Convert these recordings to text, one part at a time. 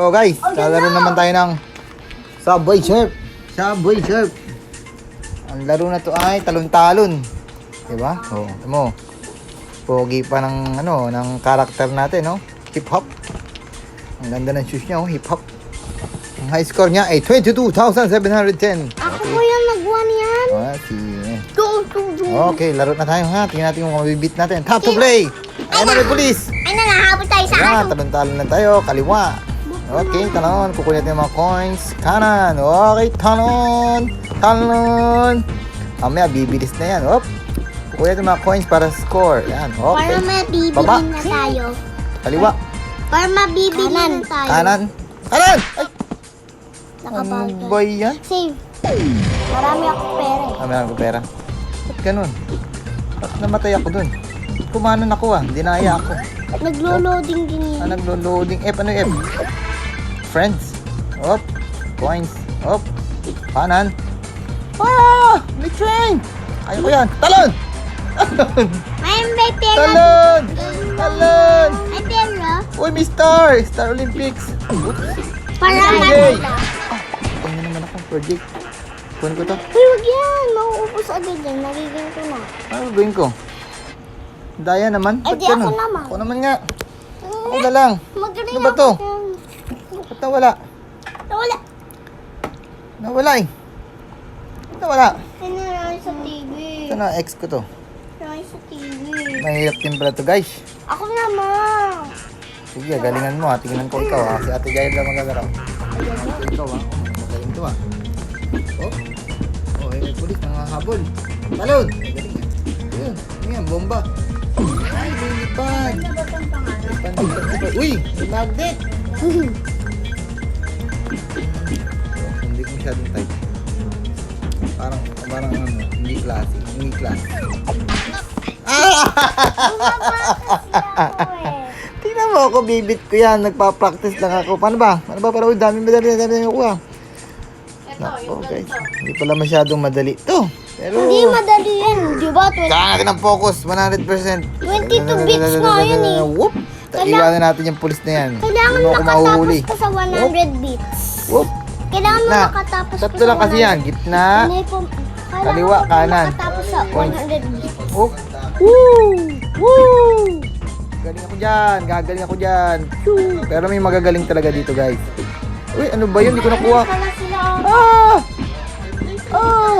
So guys, lalaro naman tayo ng Subway Surf. Subway Surf. Ang laro na to ay talon-talon. Diba? Oo, mo. Pogi pa ng ng karakter natin, no? Hip hop. Ang ganda ng shoes niya, oh, hip hop. Ang high score niya ay 22,710. Ako po yung nag-1 yan. Go. Okay, laro na tayo ha. Tingnan natin kung mabibit natin. Tap to play. Ayan na, may police. Ay, nanahabol tayo sa Ayan, ano. talon-talon na tayo. Kaliwa. Okay, talon. Kukunin natin yung mga coins. Kanan. Okay, talon. Talon. Mamaya, bibilis na yan. Op. Kukunin natin yung mga coins para score. Yan, okay. Para mabibili Baba. na tayo. Kaliwa. Para mabibili na tayo. Kanan. Kanan! Ay! Ano Nakabagal. ba yan? Save. Marami akong pera eh. Meron ko pera. Ba't ganun? Ba't namatay ako dun? Kumanan ako dinaya ako. Naglo-loading din yan. Naglo-loading. F, ano F? Friends. Op. Coins. Op. Kanan. Ah! May train! Ayaw ko yan. Talon! Talon! May pera. Talon! Talon! May pera. Uy, may star! Star Olympics! Oops. Para Yay! makita. Ano naman akong project? Kunin ko to. Uy, wag yan. Mauubos agad yan. Nagiging ko na. Ano gawin ko? Daya naman? Eh, Ba't di ako ganun? naman. Ako naman nga. Ako na lang. Magaling Ano ba to? ako yan. Ba't nawala? Nawala. Nawala eh. Ba't nawala? Sinarayan sa TV. Ito na, ex ko to. Sinarayan sa TV. Mahirap din pala to guys. Ako naman. Sige, galingan mo tingnan ko ikaw Si Ate Jaya lang magagalaro. Ikaw magaling to Oh. Oh, may pulis nangahabol. Talon! Galing yan. Yun, ano yan, bomba. Ay, lilipad. Lilipad. Uy, may magnet. Hindi ko masyadong type. Parang hindi klase. Hindi klase. Tingnan mo ako, bibit ko yan. Nagpa-practice lang ako. Paano ba? Para dami ako Nako, guys. Hindi pala masyadong madali to. Pero Hindi madali yan. Di ba? kailangan natin ng focus, 100%. 22 bits nga yun eh. Whoop! Iwanan natin yung pulis na yan. Kailangan Hindi mo ako makatapos mahuhuli. ka sa 100 bits. Whoop! Kailangan mo Na. makatapos ka Tatlo sa lang kasi 100. yan. Gitna. Kailangan Kaliwa, mo kanan. makatapos sa Points. 100 bits. Whoop! Woo! Woo! Galing ako dyan. Gagaling ako dyan. Pero may magagaling talaga dito, guys. Uy, ano ba yun? Hindi ko nakuha. Kala sila. Ah! Ah!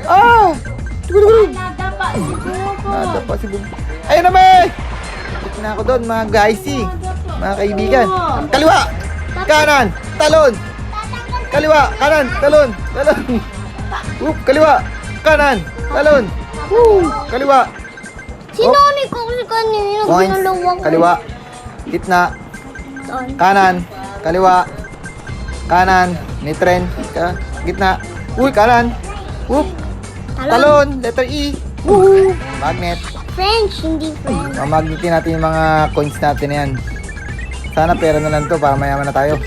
Ah! Siguro. Nadapa siguro ko. Nada pa si Bum. Ayun na may! Tik na ako doon mga guysy. Mga kaibigan. Kaliwa! Kanan! Talon! Kaliwa! Kanan! Talon! Talon! Whoop! Kaliwa! Kanan! Talon! Woo! Kaliwa! Sinoni ko kasi kanina. Points! Ginalawang ko. Kaliwa! Gitna! Saan? Kanan! Kaliwa! Kanan! May tren! Gitna! Uy! Kanan! Whoop! Talon! Letter E! Woo! Magnet! French, hindi French. Mamagnetin natin yung mga coins natin yan. Sana pera na lang to para mayaman na tayo.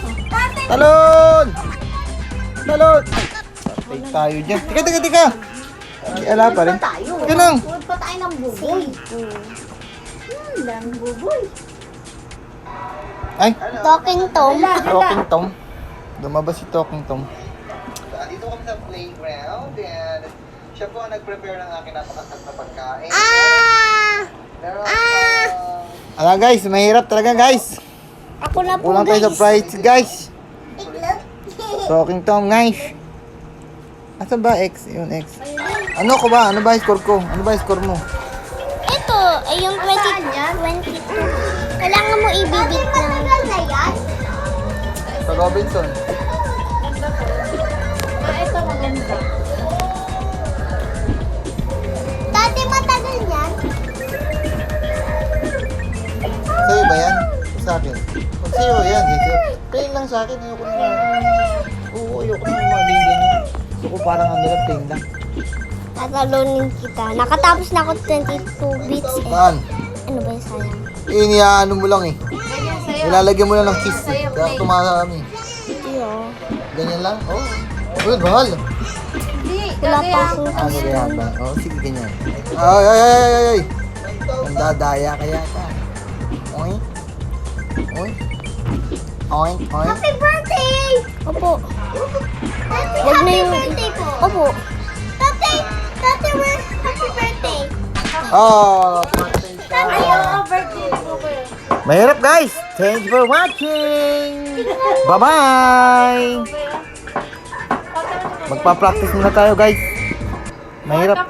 Talon! Talon! Ay, patay tayo dyan. Tika! Ay, ala pa rin. Tika lang. Huwag pa tayo ng buboy. Dami buboy. Ay, Talking Tom. Talking Tom. Lumabas si Talking Tom. Dito kami sa playground and siya po ang nag-prepare ng aking napakasarap na pagkain. Pero, ala guys, mahirap talaga guys. Ako na po Kulang tayo sa price guys. Talking Tom guys. Asan ba X? Yun X. Ano ko ba? Ano ba yung score ko? Ano ba yung score mo? Ito, ay yung 22. Kailangan mo ibibit ng... Sa Robinson. Ito maganda. Dati matagal yan. Sa'yo ba yan? O sa akin? Pag sa'yo yan. Plain lang sa akin. Ayoko naman. Oo, ayoko naman maging ganyan. Gusto ko parang plain lang. Tatalunin kita. Nakatapos na ako 22 bits eh. Saan? Ano ba yung sayang? Iniyaano mo lang eh. Nilalagyan mo lang ng kiss eh. Kaya tumasa kami. Iyo. Ganyan lang? Oo. Good, mahal. Wala pa ako. Ano kaya ba? Oo, sige ganyan. Ay! Ang dadaya kaya ka. Oy. Oy. Oink, oink. Happy birthday! Opo. Wag na yung... birthday po. Opo. Tatay, happy birthday. Oh, Ayaw, birthday po kayo. mahirap guys. Thank you for watching. Bye-bye. Magpa-practice muna tayo guys. Mahirap.